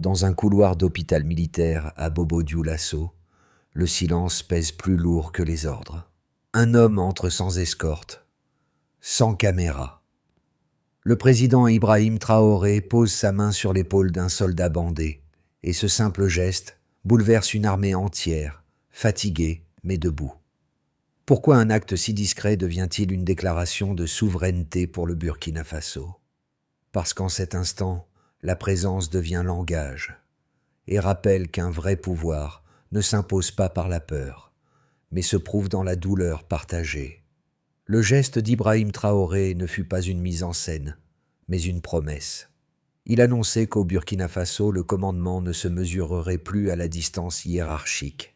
Dans un couloir d'hôpital militaire à Bobo-Dioulasso, le silence pèse plus lourd que les ordres. Un homme entre sans escorte, sans caméra. Le président Ibrahim Traoré pose sa main sur l'épaule d'un soldat bandé, et ce simple geste bouleverse une armée entière, fatiguée mais debout. Pourquoi un acte si discret devient-il une déclaration de souveraineté pour le Burkina Faso? Parce qu'en cet instant, la présence devient langage et rappelle qu'un vrai pouvoir ne s'impose pas par la peur, mais se prouve dans la douleur partagée. Le geste d'Ibrahim Traoré ne fut pas une mise en scène, mais une promesse. Il annonçait qu'au Burkina Faso, le commandement ne se mesurerait plus à la distance hiérarchique,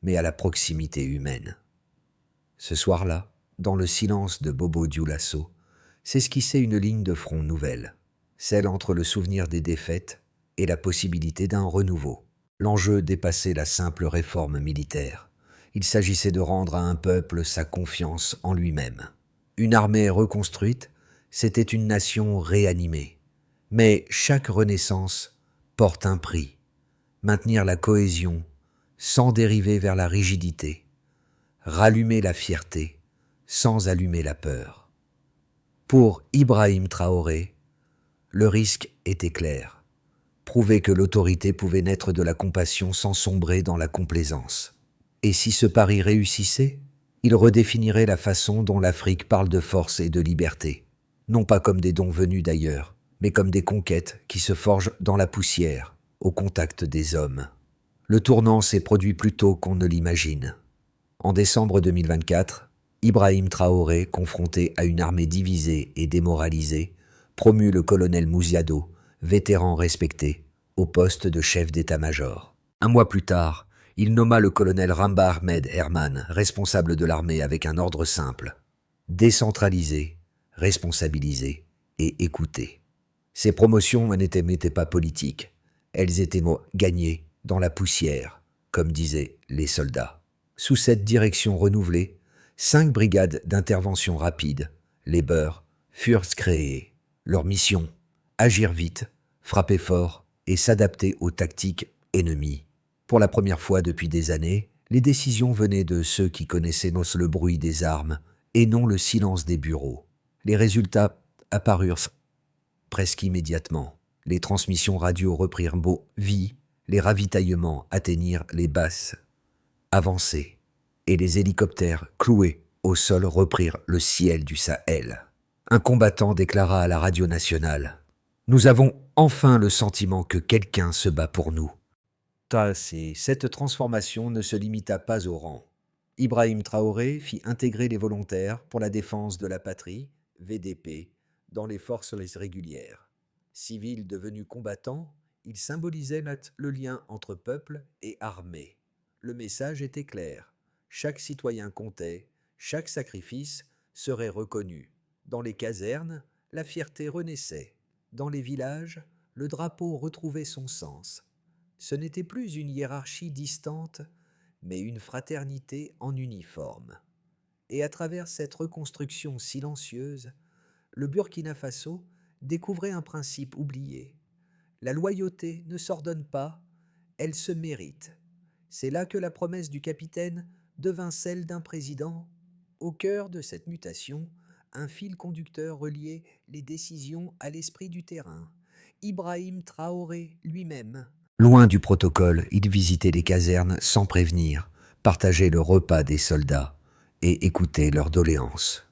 mais à la proximité humaine. Ce soir-là, dans le silence de Bobo-Dioulasso, s'esquissait une ligne de front nouvelle, celle entre le souvenir des défaites et la possibilité d'un renouveau. L'enjeu dépassait la simple réforme militaire. Il s'agissait de rendre à un peuple sa confiance en lui-même. Une armée reconstruite, c'était une nation réanimée. Mais chaque renaissance porte un prix. Maintenir la cohésion sans dériver vers la rigidité. Rallumer la fierté sans allumer la peur. Pour Ibrahim Traoré, le risque était clair. Prouver que l'autorité pouvait naître de la compassion sans sombrer dans la complaisance. Et si ce pari réussissait, il redéfinirait la façon dont l'Afrique parle de force et de liberté, non pas comme des dons venus d'ailleurs, mais comme des conquêtes qui se forgent dans la poussière, au contact des hommes. Le tournant s'est produit plus tôt qu'on ne l'imagine. En décembre 2024, Ibrahim Traoré, confronté à une armée divisée et démoralisée, promut le colonel Mouziado, vétéran respecté, au poste de chef d'état-major. Un mois plus tard, il nomma le colonel Ramba Ahmed Herman responsable de l'armée avec un ordre simple: décentraliser, responsabiliser et écouter. Ces promotions n'étaient pas politiques, elles étaient gagnées dans la poussière, comme disaient les soldats. Sous cette direction renouvelée, 5 brigades d'intervention rapide, les Beurs, furent créées. Leur mission: agir vite, frapper fort et s'adapter aux tactiques ennemies. Pour la première fois depuis des années, les décisions venaient de ceux qui connaissaient le bruit des armes et non le silence des bureaux. Les résultats apparurent presque immédiatement. Les transmissions radio reprirent vie, les ravitaillements atteignirent les basses avancées, et les hélicoptères cloués au sol reprirent le ciel du Sahel. Un combattant déclara à la radio nationale: « Nous avons enfin le sentiment que quelqu'un se bat pour nous. » Cette transformation ne se limita pas au rang. Ibrahim Traoré fit intégrer les volontaires pour la défense de la patrie, VDP, dans les forces régulières. Civil devenu combattant, il symbolisait le lien entre peuple et armée. Le message était clair: chaque citoyen comptait, chaque sacrifice serait reconnu. Dans les casernes, la fierté renaissait. Dans les villages, le drapeau retrouvait son sens. Ce n'était plus une hiérarchie distante, mais une fraternité en uniforme. Et à travers cette reconstruction silencieuse, le Burkina Faso découvrait un principe oublié. La loyauté ne s'ordonne pas, elle se mérite. C'est là que la promesse du capitaine devint celle d'un président. Au cœur de cette mutation, un fil conducteur reliait les décisions à l'esprit du terrain. Ibrahim Traoré lui-même. Loin du protocole, il visitait les casernes sans prévenir, partageait le repas des soldats et écoutait leurs doléances.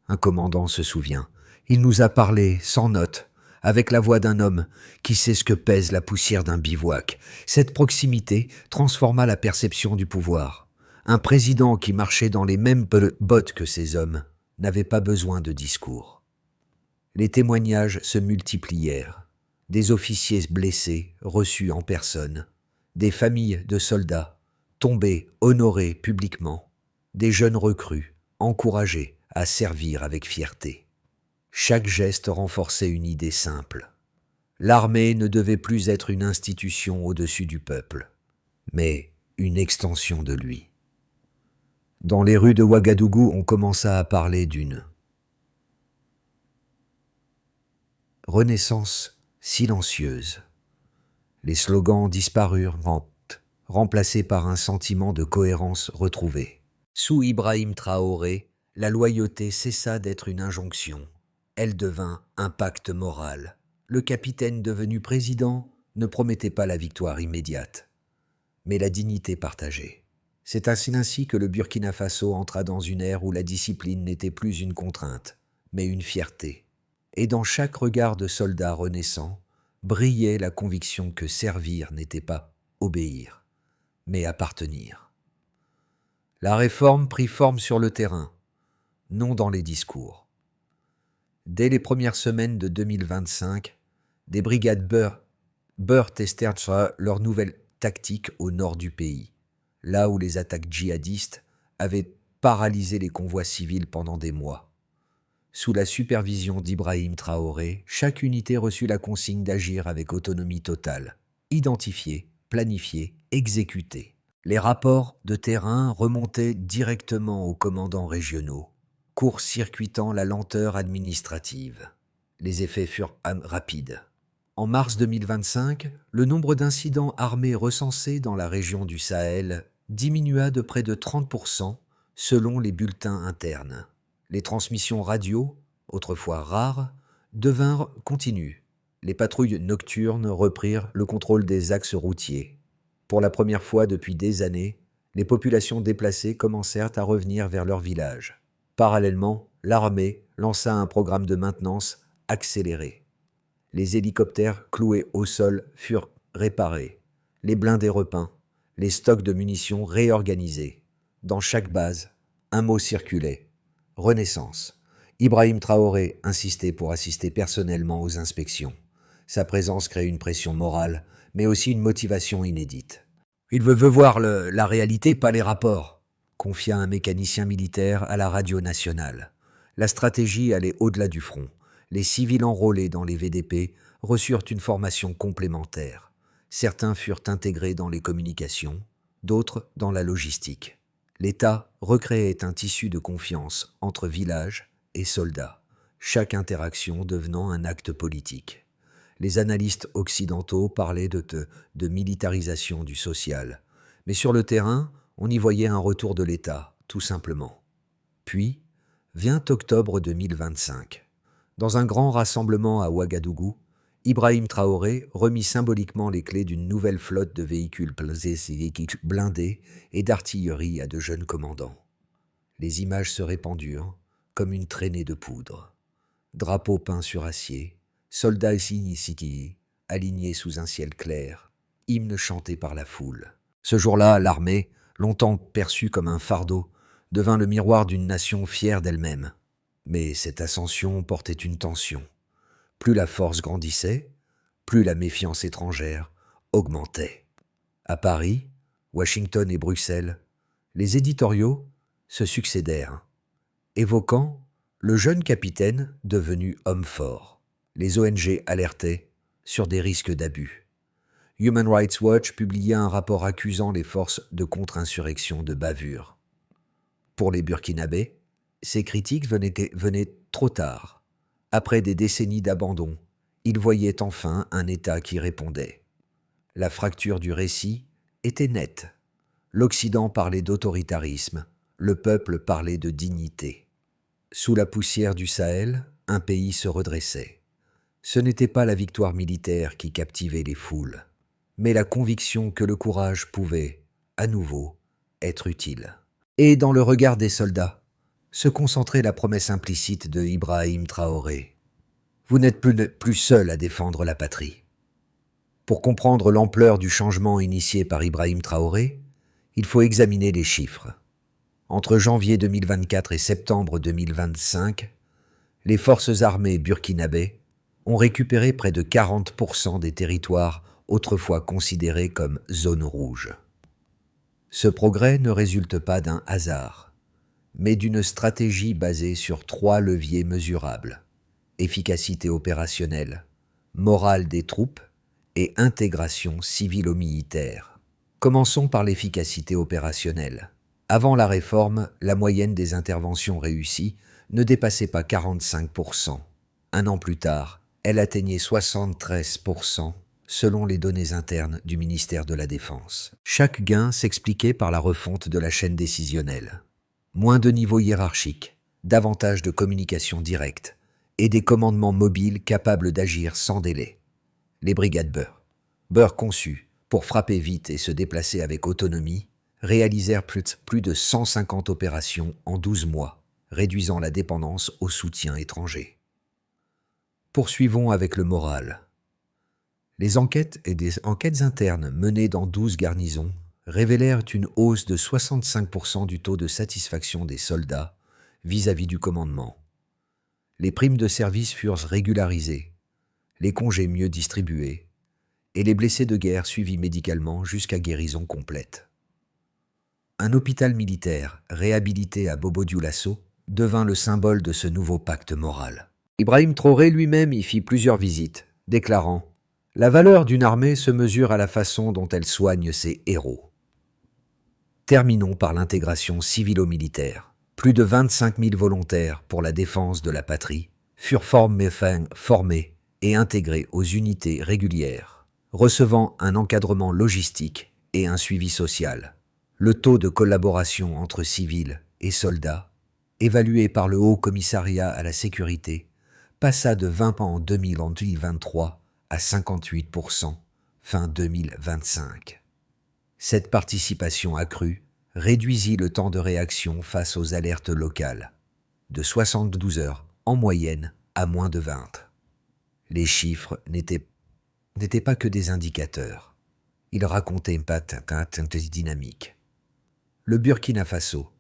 Un commandant se souvient: « Il nous a parlé sans note, avec la voix d'un homme qui sait ce que pèse la poussière d'un bivouac. » Cette proximité transforma la perception du pouvoir. Un président qui marchait dans les mêmes bottes que ces hommes n'avait pas besoin de discours. Les témoignages se multiplièrent. Des officiers blessés reçus en personne, des familles de soldats tombés honorés publiquement, des jeunes recrues encouragés à servir avec fierté. Chaque geste renforçait une idée simple. L'armée ne devait plus être une institution au-dessus du peuple, mais une extension de lui. Dans les rues de Ouagadougou, on commença à parler d'une renaissance silencieuse. Les slogans disparurent, remplacés par un sentiment de cohérence retrouvé. Sous Ibrahim Traoré, la loyauté cessa d'être une injonction. Elle devint un pacte moral. Le capitaine devenu président ne promettait pas la victoire immédiate, mais la dignité partagée. C'est ainsi que le Burkina Faso entra dans une ère où la discipline n'était plus une contrainte, mais une fierté. Et dans chaque regard de soldat renaissant, brillait la conviction que servir n'était pas obéir, mais appartenir. La réforme prit forme sur le terrain, non dans les discours. Dès les premières semaines de 2025, des brigades Beur testèrent leur nouvelle tactique au nord du pays, là où les attaques djihadistes avaient paralysé les convois civils pendant des mois. Sous la supervision d'Ibrahim Traoré, chaque unité reçut la consigne d'agir avec autonomie totale, identifier, planifier, exécuter. Les rapports de terrain remontaient directement aux commandants régionaux, court-circuitant la lenteur administrative. Les effets furent rapides. En mars 2025, le nombre d'incidents armés recensés dans la région du Sahel diminua de près de 30% selon les bulletins internes. Les transmissions radio, autrefois rares, devinrent continues. Les patrouilles nocturnes reprirent le contrôle des axes routiers. Pour la première fois depuis des années, les populations déplacées commencèrent à revenir vers leurs villages. Parallèlement, l'armée lança un programme de maintenance accéléré. Les hélicoptères cloués au sol furent réparés, les blindés repeints, les stocks de munitions réorganisés. Dans chaque base, un mot circulait. Renaissance. Ibrahim Traoré insistait pour assister personnellement aux inspections. Sa présence crée une pression morale, mais aussi une motivation inédite. « Il veut voir la réalité, pas les rapports », confia un mécanicien militaire à la radio nationale. La stratégie allait au-delà du front. Les civils enrôlés dans les VDP reçurent une formation complémentaire. Certains furent intégrés dans les communications, d'autres dans la logistique. L'État recréait un tissu de confiance entre villages et soldats, chaque interaction devenant un acte politique. Les analystes occidentaux parlaient de militarisation du social, mais sur le terrain, on y voyait un retour de l'État, tout simplement. Puis, vient octobre 2025. Dans un grand rassemblement à Ouagadougou, Ibrahim Traoré remit symboliquement les clés d'une nouvelle flotte de véhicules blindés et d'artillerie à de jeunes commandants. Les images se répandurent comme une traînée de poudre. Drapeaux peints sur acier, soldats ici alignés sous un ciel clair, hymnes chantés par la foule. Ce jour-là, l'armée, longtemps perçue comme un fardeau, devint le miroir d'une nation fière d'elle-même. Mais cette ascension portait une tension. Plus la force grandissait, plus la méfiance étrangère augmentait. À Paris, Washington et Bruxelles, les éditoriaux se succédèrent, évoquant le jeune capitaine devenu homme fort. Les ONG alertaient sur des risques d'abus. Human Rights Watch publia un rapport accusant les forces de contre-insurrection de bavure. Pour les Burkinabés, ces critiques venaient trop tard. Après des décennies d'abandon, ils voyaient enfin un État qui répondait. La fracture du récit était nette. L'Occident parlait d'autoritarisme, le peuple parlait de dignité. Sous la poussière du Sahel, un pays se redressait. Ce n'était pas la victoire militaire qui captivait les foules, mais la conviction que le courage pouvait, à nouveau, être utile. Et dans le regard des soldats, se concentrait la promesse implicite de Ibrahim Traoré. Vous n'êtes plus seul à défendre la patrie. Pour comprendre l'ampleur du changement initié par Ibrahim Traoré, il faut examiner les chiffres. Entre janvier 2024 et septembre 2025, les forces armées burkinabées ont récupéré près de 40% des territoires autrefois considérés comme zones rouges. Ce progrès ne résulte pas d'un hasard, mais d'une stratégie basée sur 3 leviers mesurables: efficacité opérationnelle, morale des troupes et intégration civilo-militaire. Commençons par l'efficacité opérationnelle. Avant la réforme, la moyenne des interventions réussies ne dépassait pas 45%. Un an plus tard, elle atteignait 73%, selon les données internes du ministère de la Défense. Chaque gain s'expliquait par la refonte de la chaîne décisionnelle. Moins de niveaux hiérarchiques, davantage de communication directe et des commandements mobiles capables d'agir sans délai. Les brigades Beur. Beur conçues pour frapper vite et se déplacer avec autonomie, réalisèrent plus de 150 opérations en 12 mois, réduisant la dépendance au soutien étranger. Poursuivons avec le moral. Les enquêtes et des enquêtes internes menées dans 12 garnisons révélèrent une hausse de 65% du taux de satisfaction des soldats vis-à-vis du commandement. Les primes de service furent régularisées, les congés mieux distribués, et les blessés de guerre suivis médicalement jusqu'à guérison complète. Un hôpital militaire réhabilité à Bobo-Dioulasso devint le symbole de ce nouveau pacte moral. Ibrahim Traoré lui-même y fit plusieurs visites, déclarant « La valeur d'une armée se mesure à la façon dont elle soigne ses héros ». Terminons par l'intégration civilo-militaire. Plus de 25 000 volontaires pour la défense de la patrie furent formés et intégrés aux unités régulières, recevant un encadrement logistique et un suivi social. Le taux de collaboration entre civils et soldats, évalué par le Haut Commissariat à la sécurité, passa de 20% en 2023 à 58% fin 2025. Cette participation accrue réduisit le temps de réaction face aux alertes locales, de 72 heures en moyenne à moins de 20. Les chiffres n'étaient pas que des indicateurs. Ils racontaient une dynamique. Le Burkina Faso,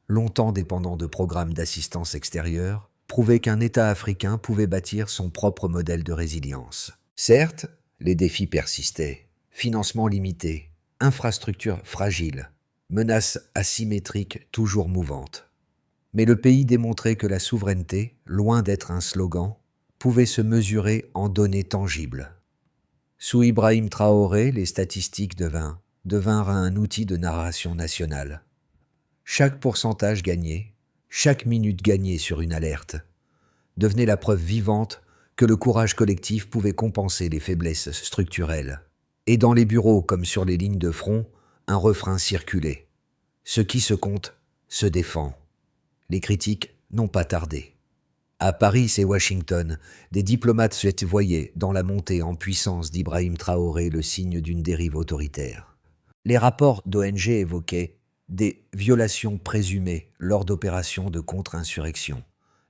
longtemps dépendant de programmes d'assistance extérieure, prouvait qu'un État africain pouvait bâtir son propre modèle de résilience. Certes, les défis persistaient. Financement limité, infrastructures fragiles, menaces asymétriques toujours mouvantes. Mais le pays démontrait que la souveraineté, loin d'être un slogan, pouvait se mesurer en données tangibles. Sous Ibrahim Traoré, les statistiques devinrent un outil de narration nationale. Chaque pourcentage gagné, chaque minute gagnée sur une alerte, devenait la preuve vivante que le courage collectif pouvait compenser les faiblesses structurelles. Et dans les bureaux comme sur les lignes de front, un refrain circulait. Ce qui se compte se défend. Les critiques n'ont pas tardé. À Paris et Washington, des diplomates voyaient dans la montée en puissance d'Ibrahim Traoré le signe d'une dérive autoritaire. Les rapports d'ONG évoquaient des violations présumées lors d'opérations de contre-insurrection,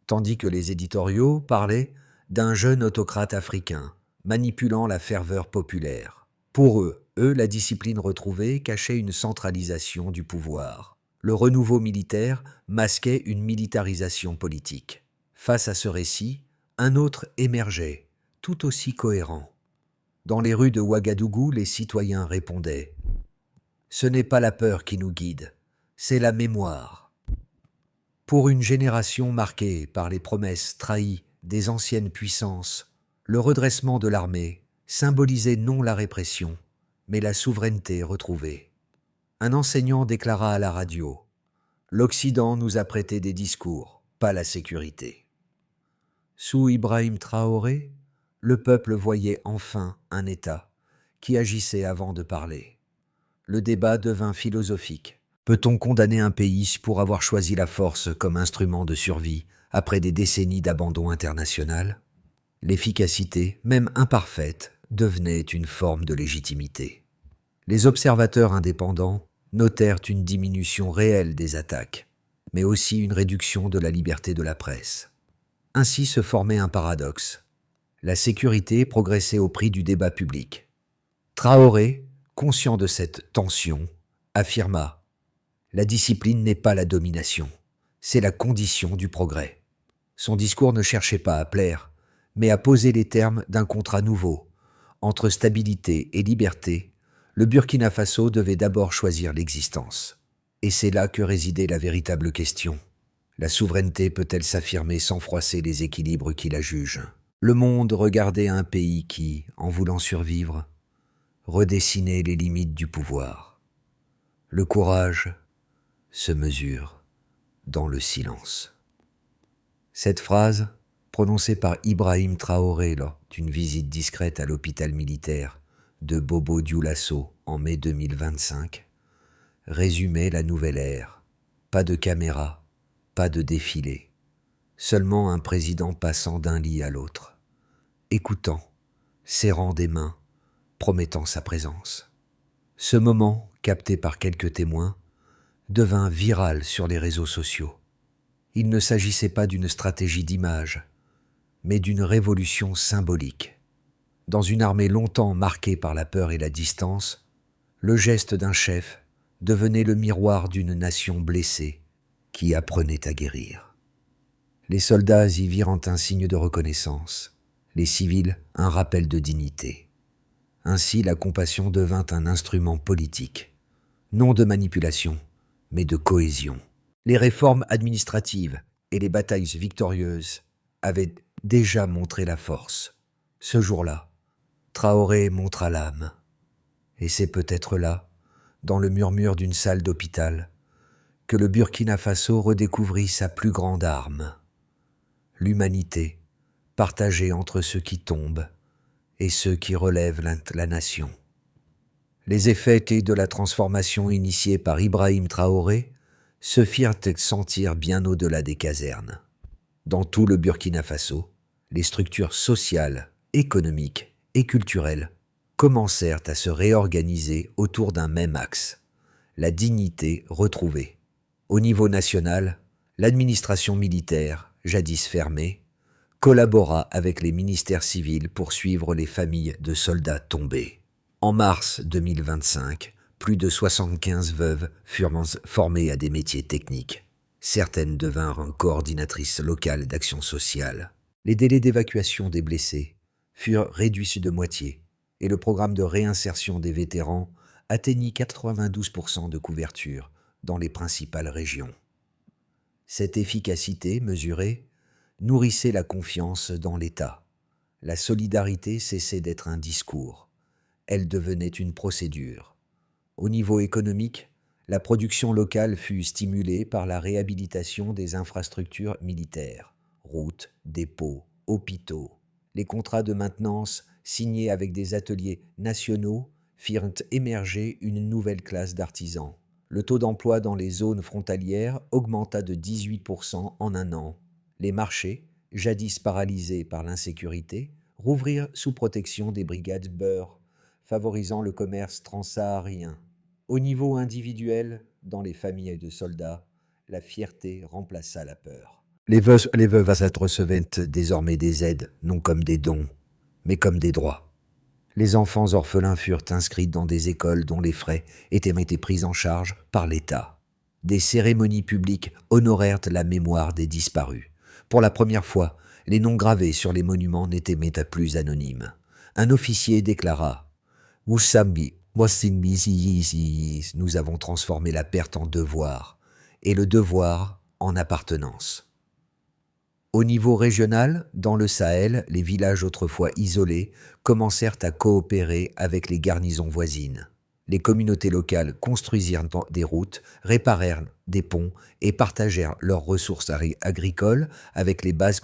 tandis que les éditoriaux parlaient d'un jeune autocrate africain manipulant la ferveur populaire. Pour eux, la discipline retrouvée cachait une centralisation du pouvoir. Le renouveau militaire masquait une militarisation politique. Face à ce récit, un autre émergeait, tout aussi cohérent. Dans les rues de Ouagadougou, les citoyens répondaient « Ce n'est pas la peur qui nous guide, c'est la mémoire ». Pour une génération marquée par les promesses trahies des anciennes puissances, le redressement de l'armée symbolisait non la répression, mais la souveraineté retrouvée. Un enseignant déclara à la radio « L'Occident nous a prêté des discours, pas la sécurité ». Sous Ibrahim Traoré, le peuple voyait enfin un État qui agissait avant de parler. Le débat devint philosophique. Peut-on condamner un pays pour avoir choisi la force comme instrument de survie après des décennies d'abandon international ? L'efficacité, même imparfaite, devenait une forme de légitimité. Les observateurs indépendants notèrent une diminution réelle des attaques, mais aussi une réduction de la liberté de la presse. Ainsi se formait un paradoxe. La sécurité progressait au prix du débat public. Traoré, conscient de cette tension, affirma « La discipline n'est pas la domination, c'est la condition du progrès ». Son discours ne cherchait pas à plaire, mais à poser les termes d'un contrat nouveau. Entre stabilité et liberté, le Burkina Faso devait d'abord choisir l'existence. Et c'est là que résidait la véritable question. La souveraineté peut-elle s'affirmer sans froisser les équilibres qui la jugent ? Le monde regardait un pays qui, en voulant survivre, redessinait les limites du pouvoir. Le courage se mesure dans le silence. Cette phrase, prononcée par Ibrahim Traoré lors d'une visite discrète à l'hôpital militaire, de Bobo Dioulasso en mai 2025 résumait la nouvelle ère. Pas de caméra, pas de défilé, seulement un président passant d'un lit à l'autre, écoutant, serrant des mains, promettant sa présence. Ce moment, capté par quelques témoins, devint viral sur les réseaux sociaux. Il ne s'agissait pas d'une stratégie d'image, mais d'une révolution symbolique. Dans une armée longtemps marquée par la peur et la distance, le geste d'un chef devenait le miroir d'une nation blessée qui apprenait à guérir. Les soldats y virent un signe de reconnaissance, les civils un rappel de dignité. Ainsi la compassion devint un instrument politique, non de manipulation, mais de cohésion. Les réformes administratives et les batailles victorieuses avaient déjà montré la force. Ce jour-là, Traoré montra l'âme. Et c'est peut-être là, dans le murmure d'une salle d'hôpital, que le Burkina Faso redécouvrit sa plus grande arme, l'humanité, partagée entre ceux qui tombent et ceux qui relèvent la nation. Les effets de la transformation initiée par Ibrahim Traoré se firent sentir bien au-delà des casernes. Dans tout le Burkina Faso, les structures sociales, économiques et culturelles commencèrent à se réorganiser autour d'un même axe, la dignité retrouvée. Au niveau national, l'administration militaire, jadis fermée, collabora avec les ministères civils pour suivre les familles de soldats tombés. En mars 2025, plus de 75 veuves furent formées à des métiers techniques. Certaines devinrent coordinatrices locales d'action sociale. Les délais d'évacuation des blessés furent réduits de moitié et le programme de réinsertion des vétérans atteignit 92% de couverture dans les principales régions. Cette efficacité mesurée nourrissait la confiance dans l'État. La solidarité cessait d'être un discours. Elle devenait une procédure. Au niveau économique, la production locale fut stimulée par la réhabilitation des infrastructures militaires, routes, dépôts, hôpitaux. Les contrats de maintenance signés avec des ateliers nationaux firent émerger une nouvelle classe d'artisans. Le taux d'emploi dans les zones frontalières augmenta de 18% en un an. Les marchés, jadis paralysés par l'insécurité, rouvrirent sous protection des brigades beurre, favorisant le commerce transsaharien. Au niveau individuel, dans les familles de soldats, la fierté remplaça la peur. Les veuves recevaient désormais des aides, non comme des dons, mais comme des droits. Les enfants orphelins furent inscrits dans des écoles dont les frais étaient pris en charge par l'État. Des cérémonies publiques honorèrent la mémoire des disparus. Pour la première fois, les noms gravés sur les monuments n'étaient plus anonymes. Un officier déclara « Nous avons transformé la perte en devoir, et le devoir en appartenance. » Au niveau régional, dans le Sahel, les villages autrefois isolés commencèrent à coopérer avec les garnisons voisines. Les communautés locales construisirent des routes, réparèrent des ponts et partagèrent leurs ressources agricoles avec les bases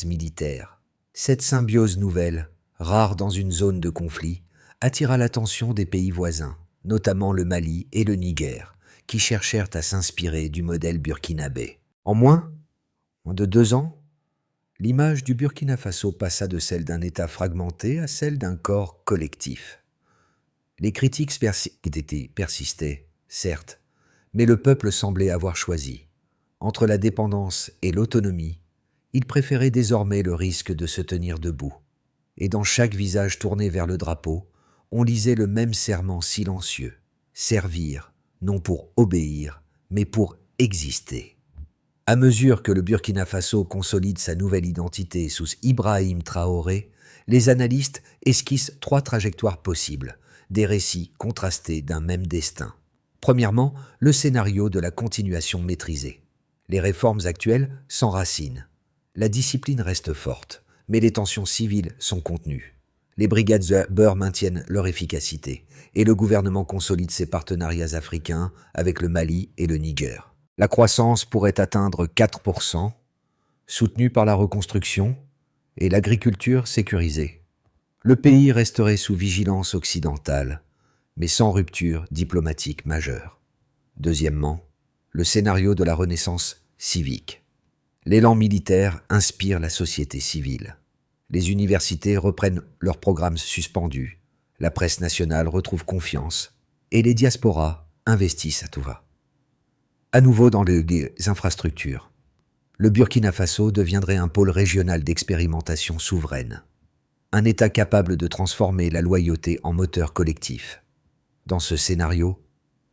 militaires. Cette symbiose nouvelle, rare dans une zone de conflit, attira l'attention des pays voisins, notamment le Mali et le Niger, qui cherchèrent à s'inspirer du modèle burkinabé. En moins de 2 ans, l'image du Burkina Faso passa de celle d'un État fragmenté à celle d'un corps collectif. Les critiques persistaient, certes, mais le peuple semblait avoir choisi. Entre la dépendance et l'autonomie, il préférait désormais le risque de se tenir debout. Et dans chaque visage tourné vers le drapeau, on lisait le même serment silencieux, servir, non pour obéir, mais pour exister. À mesure que le Burkina Faso consolide sa nouvelle identité sous Ibrahim Traoré, les analystes esquissent 3 trajectoires possibles, des récits contrastés d'un même destin. Premièrement, le scénario de la continuation maîtrisée. Les réformes actuelles s'enracinent. La discipline reste forte, mais les tensions civiles sont contenues. Les brigades beurre maintiennent leur efficacité, et le gouvernement consolide ses partenariats africains avec le Mali et le Niger. La croissance pourrait atteindre 4%, soutenue par la reconstruction et l'agriculture sécurisée. Le pays resterait sous vigilance occidentale, mais sans rupture diplomatique majeure. Deuxièmement, le scénario de la Renaissance civique. L'élan militaire inspire la société civile. Les universités reprennent leurs programmes suspendus, la presse nationale retrouve confiance, et les diasporas investissent à tout va. À nouveau dans les infrastructures. Le Burkina Faso deviendrait un pôle régional d'expérimentation souveraine. Un État capable de transformer la loyauté en moteur collectif. Dans ce scénario,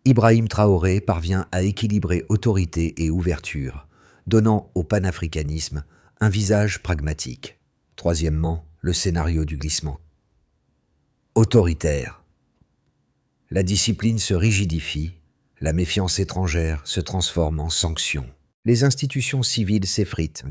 Ibrahim Traoré parvient à équilibrer autorité et ouverture, donnant au panafricanisme un visage pragmatique. Troisièmement, le scénario du glissement. Autoritaire. La discipline se rigidifie, la méfiance étrangère se transforme en sanction. Les institutions civiles s'effritent,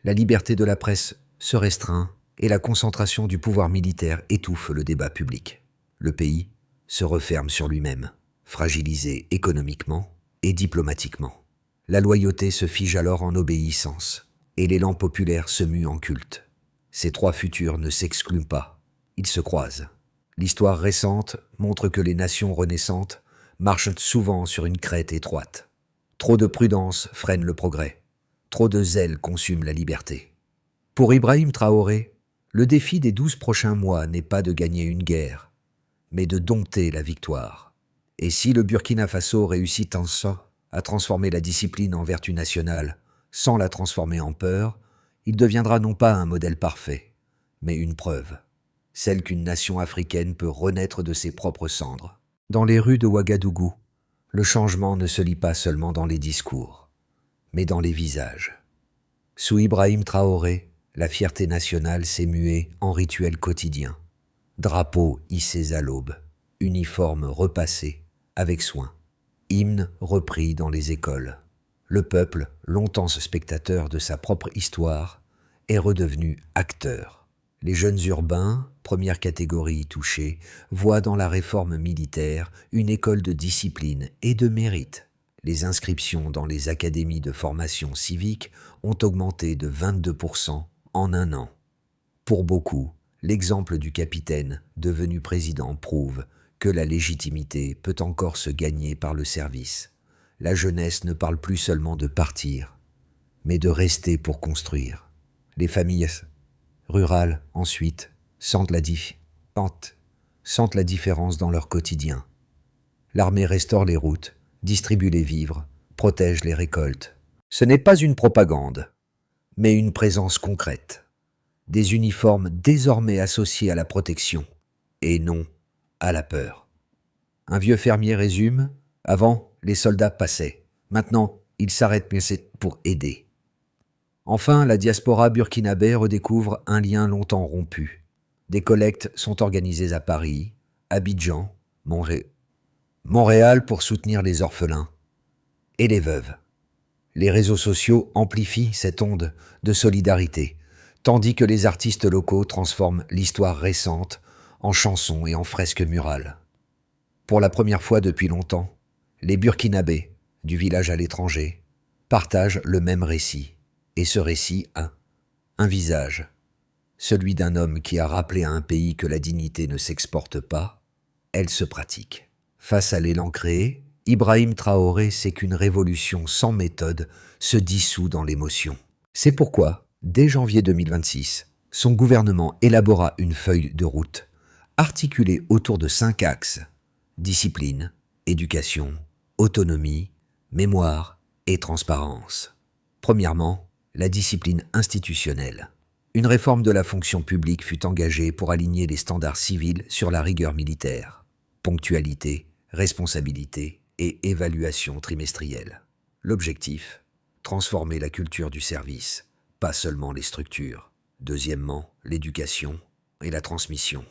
la liberté de la presse se restreint et la concentration du pouvoir militaire étouffe le débat public. Le pays se referme sur lui-même, fragilisé économiquement et diplomatiquement. La loyauté se fige alors en obéissance et l'élan populaire se mue en culte. Ces trois futurs ne s'excluent pas, ils se croisent. L'histoire récente montre que les nations renaissantes marchent souvent sur une crête étroite. Trop de prudence freine le progrès. Trop de zèle consume la liberté. Pour Ibrahim Traoré, le défi des 12 prochains mois n'est pas de gagner une guerre, mais de dompter la victoire. Et si le Burkina Faso réussit ainsi à transformer la discipline en vertu nationale, sans la transformer en peur, il deviendra non pas un modèle parfait, mais une preuve, celle qu'une nation africaine peut renaître de ses propres cendres. Dans les rues de Ouagadougou, le changement ne se lit pas seulement dans les discours, mais dans les visages. Sous Ibrahim Traoré, la fierté nationale s'est muée en rituel quotidien. Drapeaux hissés à l'aube, uniformes repassés avec soin, hymnes repris dans les écoles. Le peuple, longtemps spectateur de sa propre histoire, est redevenu acteur. Les jeunes urbains, première catégorie touchée, voient dans la réforme militaire une école de discipline et de mérite. Les inscriptions dans les académies de formation civique ont augmenté de 22% en un an. Pour beaucoup, l'exemple du capitaine devenu président prouve que la légitimité peut encore se gagner par le service. La jeunesse ne parle plus seulement de partir, mais de rester pour construire. Les familles rurales, ensuite, sentent la différence dans leur quotidien. L'armée restaure les routes, distribue les vivres, protège les récoltes. Ce n'est pas une propagande, mais une présence concrète. Des uniformes désormais associés à la protection, et non à la peur. Un vieux fermier résume, « Avant, les soldats passaient. Maintenant, ils s'arrêtent, mais c'est pour aider. » Enfin, la diaspora burkinabé redécouvre un lien longtemps rompu. Des collectes sont organisées à Paris, Abidjan, Montréal pour soutenir les orphelins et les veuves. Les réseaux sociaux amplifient cette onde de solidarité, tandis que les artistes locaux transforment l'histoire récente en chansons et en fresques murales. Pour la première fois depuis longtemps, les Burkinabés, du village à l'étranger, partagent le même récit. Et ce récit a un visage, celui d'un homme qui a rappelé à un pays que la dignité ne s'exporte pas, elle se pratique. Face à l'élan créé, Ibrahim Traoré sait qu'une révolution sans méthode se dissout dans l'émotion. C'est pourquoi, dès janvier 2026, son gouvernement élabora une feuille de route, articulée autour de 5 axes: discipline, éducation, autonomie, mémoire et transparence. Premièrement, la discipline institutionnelle. Une réforme de la fonction publique fut engagée pour aligner les standards civils sur la rigueur militaire. Ponctualité, responsabilité et évaluation trimestrielle. L'objectif, transformer la culture du service, pas seulement les structures. Deuxièmement, l'éducation et la transmission.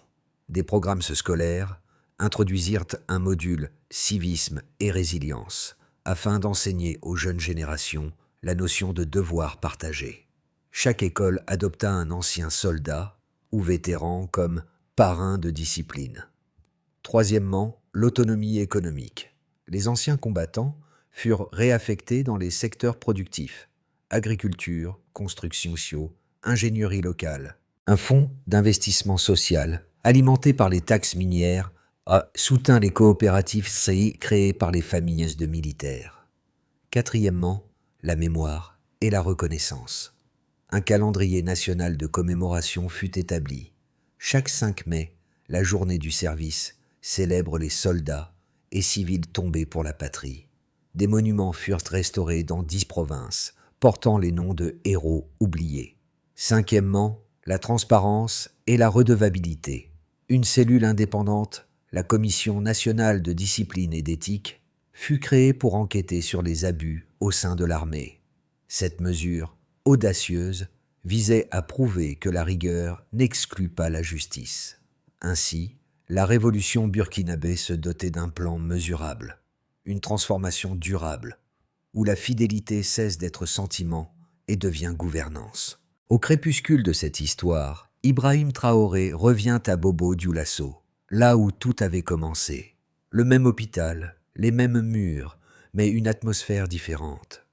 Des programmes scolaires introduisirent un module civisme et résilience afin d'enseigner aux jeunes générations la notion de devoir partagé. Chaque école adopta un ancien soldat ou vétéran comme parrain de discipline. Troisièmement, l'autonomie économique. Les anciens combattants furent réaffectés dans les secteurs productifs: agriculture, construction sociaux, ingénierie locale. Un fonds d'investissement social, alimenté par les taxes minières, a soutint les coopératives créées par les familles de militaires. Quatrièmement, la mémoire et la reconnaissance. Un calendrier national de commémoration fut établi. Chaque 5 mai, la journée du service, célèbre les soldats et civils tombés pour la patrie. Des monuments furent restaurés dans 10 provinces, portant les noms de héros oubliés. Cinquièmement, la transparence et la redevabilité. Une cellule indépendante, la Commission nationale de discipline et d'éthique, fut créée pour enquêter sur les abus au sein de l'armée. Cette mesure, audacieuse, visait à prouver que la rigueur n'exclut pas la justice. Ainsi, la révolution burkinabé se dotait d'un plan mesurable, une transformation durable, où la fidélité cesse d'être sentiment et devient gouvernance. Au crépuscule de cette histoire, Ibrahim Traoré revient à Bobo Dioulasso, là où tout avait commencé. Le même hôpital, les mêmes murs, mais une atmosphère différente.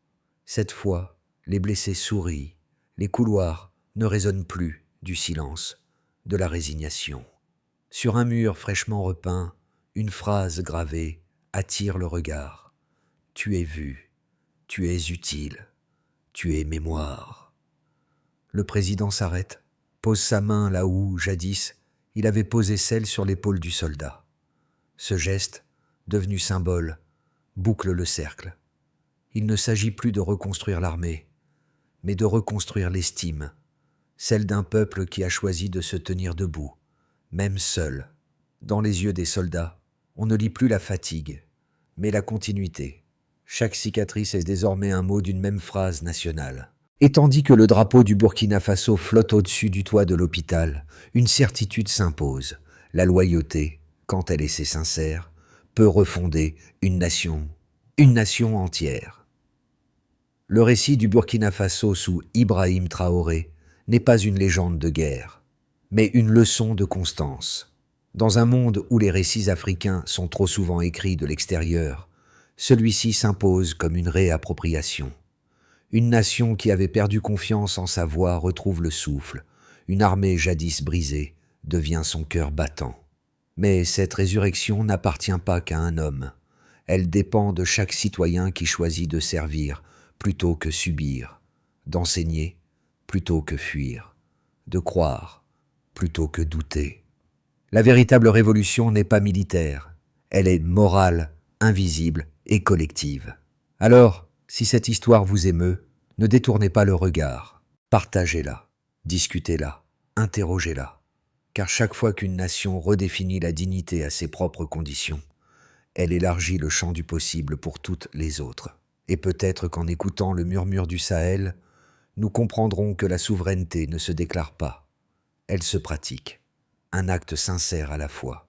Cette fois, les blessés sourient, les couloirs ne résonnent plus du silence, de la résignation. Sur un mur fraîchement repeint, une phrase gravée attire le regard. Tu es vu, tu es utile, tu es mémoire. Le président s'arrête, pose sa main là où, jadis, il avait posé celle sur l'épaule du soldat. Ce geste, devenu symbole, boucle le cercle. Il ne s'agit plus de reconstruire l'armée, mais de reconstruire l'estime, celle d'un peuple qui a choisi de se tenir debout, même seul. Dans les yeux des soldats, on ne lit plus la fatigue, mais la continuité. Chaque cicatrice est désormais un mot d'une même phrase nationale. Et tandis que le drapeau du Burkina Faso flotte au-dessus du toit de l'hôpital, une certitude s'impose. La loyauté, quand elle est sincère, peut refonder une nation entière. Le récit du Burkina Faso sous Ibrahim Traoré n'est pas une légende de guerre, mais une leçon de constance. Dans un monde où les récits africains sont trop souvent écrits de l'extérieur, celui-ci s'impose comme une réappropriation. Une nation qui avait perdu confiance en sa voix retrouve le souffle. Une armée jadis brisée devient son cœur battant. Mais cette résurrection n'appartient pas qu'à un homme. Elle dépend de chaque citoyen qui choisit de servir plutôt que subir, d'enseigner plutôt que fuir, de croire plutôt que douter. La véritable révolution n'est pas militaire, elle est morale, invisible et collective. Alors, si cette histoire vous émeut, ne détournez pas le regard, partagez-la, discutez-la, interrogez-la, car chaque fois qu'une nation redéfinit la dignité à ses propres conditions, elle élargit le champ du possible pour toutes les autres. Et peut-être qu'en écoutant le murmure du Sahel, nous comprendrons que la souveraineté ne se déclare pas, elle se pratique, un acte sincère à la fois.